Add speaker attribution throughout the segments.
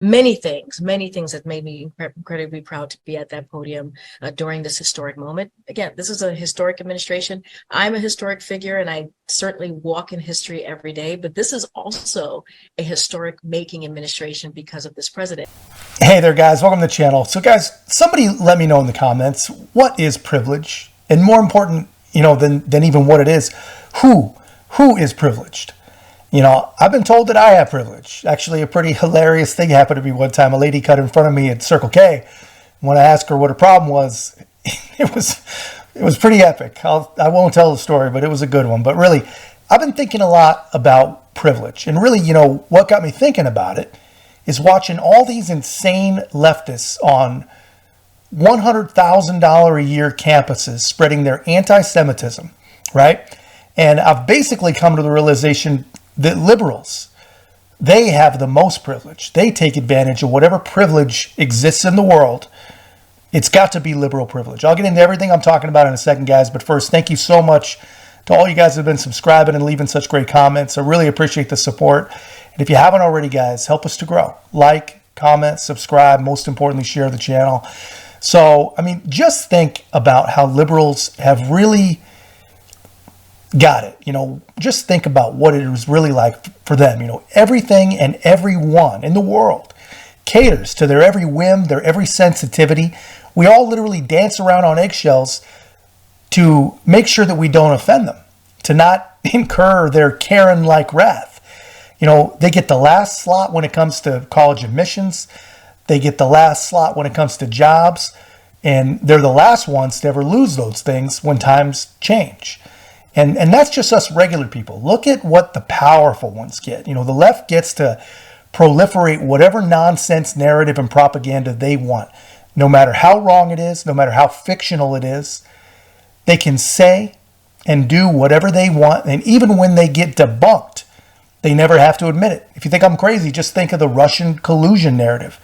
Speaker 1: many things that made me incredibly proud to be at that podium during this historic moment. Again, this is a historic administration. I'm a historic figure, and I certainly walk in history every day, but this is also a historic making administration because of this president.
Speaker 2: Hey there, guys. Welcome to the channel. So, guys, somebody let me know in the comments, what is privilege? And more important, than even what it is, who is privileged? I've been told that I have privilege. Actually, a pretty hilarious thing happened to me one time. A lady cut in front of me at Circle K. When I asked her what her problem was, it was pretty epic. I won't tell the story, but it was a good one. But really, I've been thinking a lot about privilege. And really, what got me thinking about it is watching all these insane leftists on $100,000 a year campuses spreading their anti-Semitism, right? And I've basically come to the realization that liberals, they have the most privilege. They take advantage of whatever privilege exists in the world. It's got to be liberal privilege. I'll get into everything I'm talking about in a second, guys. But first, thank you so much to all you guys who have been subscribing and leaving such great comments. I really appreciate the support. And if you haven't already, guys, help us to grow. Like, comment, subscribe, most importantly, share the channel. So, just think about how liberals have really got it. Just think about what it was really like for them. Everything and everyone in the world caters to their every whim, their every sensitivity. We all literally dance around on eggshells to make sure that we don't offend them, to not incur their Karen-like wrath. They get the last slot when it comes to college admissions. They get the last slot when it comes to jobs. And they're the last ones to ever lose those things when times change. And that's just us regular people. Look at what the powerful ones get. The left gets to proliferate whatever nonsense narrative and propaganda they want. No matter how wrong it is, no matter how fictional it is, they can say and do whatever they want. And even when they get debunked, they never have to admit it. If you think I'm crazy, just think of the Russian collusion narrative.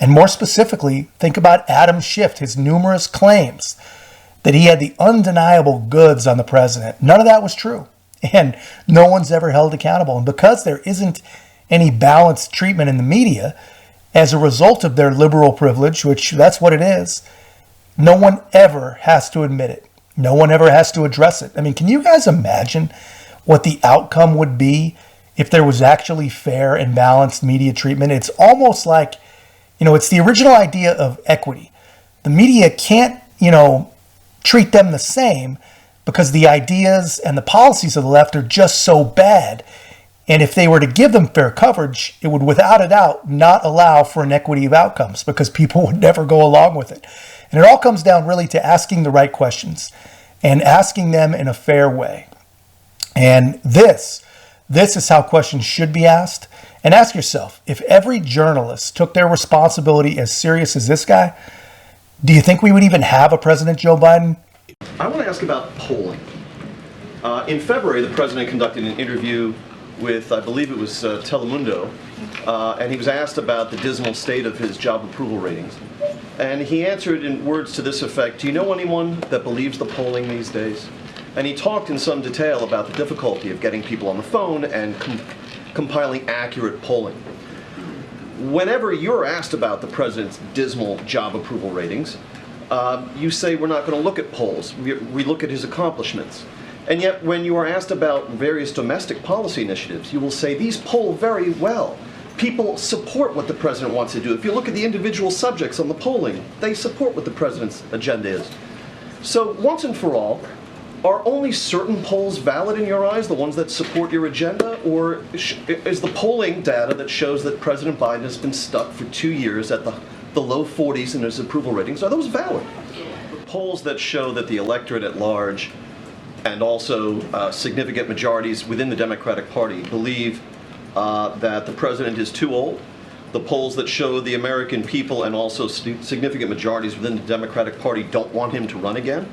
Speaker 2: And more specifically, think about Adam Schiff, his numerous claims that he had the undeniable goods on the president. None of that was true. And no one's ever held accountable. And because there isn't any balanced treatment in the media as a result of their liberal privilege, which that's what it is, no one ever has to admit it. No one ever has to address it. Can you guys imagine what the outcome would be if there was actually fair and balanced media treatment? It's almost like, it's the original idea of equity. The media can't, treat them the same because the ideas and the policies of the left are just so bad. And if they were to give them fair coverage, it would without a doubt not allow for an equity of outcomes because people would never go along with it. And it all comes down really to asking the right questions and asking them in a fair way. And this is how questions should be asked. And ask yourself, if every journalist took their responsibility as serious as this guy, do you think we would even have a President Joe Biden?
Speaker 3: I want to ask about polling. In February, the president conducted an interview with, I believe it was Telemundo, and he was asked about the dismal state of his job approval ratings. And he answered in words to this effect, "Do you know anyone that believes the polling these days?" And he talked in some detail about the difficulty of getting people on the phone and compiling accurate polling. Whenever you're asked about the president's dismal job approval ratings, you say we're not going to look at polls. We look at his accomplishments. And yet when you are asked about various domestic policy initiatives, you will say these poll very well. People support what the president wants to do. If you look at the individual subjects on the polling, they support what the president's agenda is. So once and for all, are only certain polls valid in your eyes, the ones that support your agenda? Or is the polling data that shows that President Biden has been stuck for 2 years at the low 40s in his approval ratings, are those valid? Polls that show that the electorate at large and also significant majorities within the Democratic Party believe that the president is too old. The polls that show the American people and also significant majorities within the Democratic Party don't want him to run again.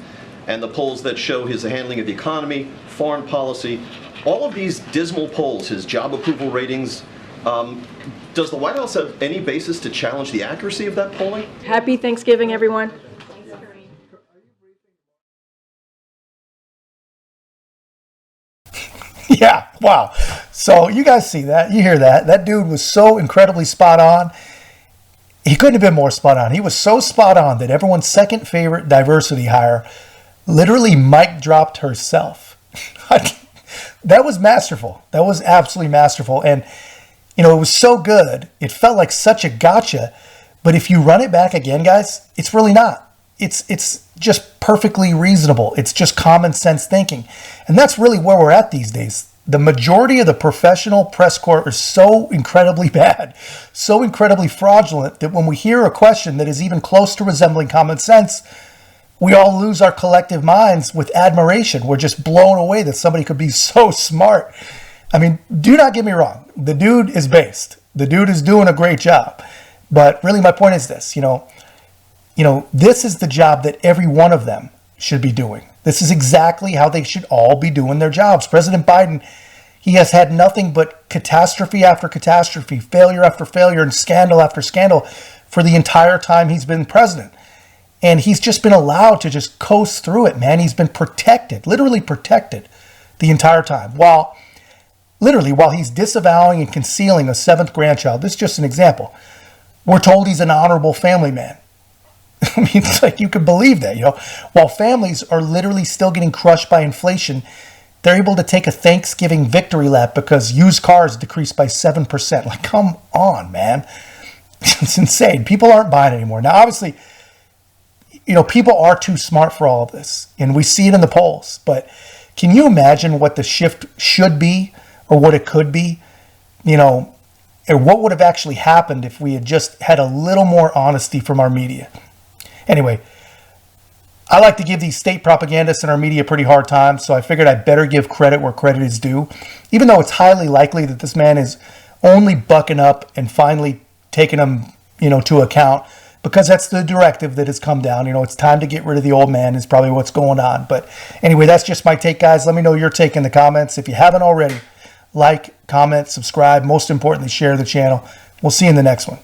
Speaker 3: And the polls that show his handling of the economy, foreign policy, all of these dismal polls, his job approval ratings, does the White House have any basis to challenge the accuracy of that polling?
Speaker 1: Happy Thanksgiving, everyone.
Speaker 2: Yeah, wow. So you guys see that, you hear that. That dude was so incredibly spot on. He couldn't have been more spot on. He was so spot on that everyone's second favorite diversity hire literally mic dropped herself. That was masterful. That was absolutely masterful. And, you know, it was so good. It felt like such a gotcha. But if you run it back again, guys, it's really not. It's just perfectly reasonable. It's just common sense thinking. And that's really where we're at these days. The majority of the professional press corps is so incredibly bad, so incredibly fraudulent that when we hear a question that is even close to resembling common sense, we all lose our collective minds with admiration. We're just blown away that somebody could be so smart. I mean, do not get me wrong. The dude is based. The dude is doing a great job. But really my point is this, you know, this is the job that every one of them should be doing. This is exactly how they should all be doing their jobs. President Biden, he has had nothing but catastrophe after catastrophe, failure after failure, and scandal after scandal for the entire time he's been president. And he's just been allowed to just coast through it, man. He's been protected, literally protected the entire time. While he's disavowing and concealing a seventh grandchild, this is just an example. We're told he's an honorable family man. I mean, it's like you could believe that, you know. While families are literally still getting crushed by inflation, they're able to take a Thanksgiving victory lap because used cars decreased by 7%. Like, come on, man. It's insane. People aren't buying anymore. Now, obviously, you know, people are too smart for all of this, and we see it in the polls. But can you imagine what the shift should be or what it could be? You know, and what would have actually happened if we had just had a little more honesty from our media? Anyway, I like to give these state propagandists in our media a pretty hard time, so I figured I'd better give credit where credit is due, even though it's highly likely that this man is only bucking up and finally taking them, you know, to account, because that's the directive that has come down. You know, it's time to get rid of the old man is probably what's going on. But anyway, that's just my take, guys. Let me know your take in the comments. If you haven't already, like, comment, subscribe. Most importantly, share the channel. We'll see you in the next one.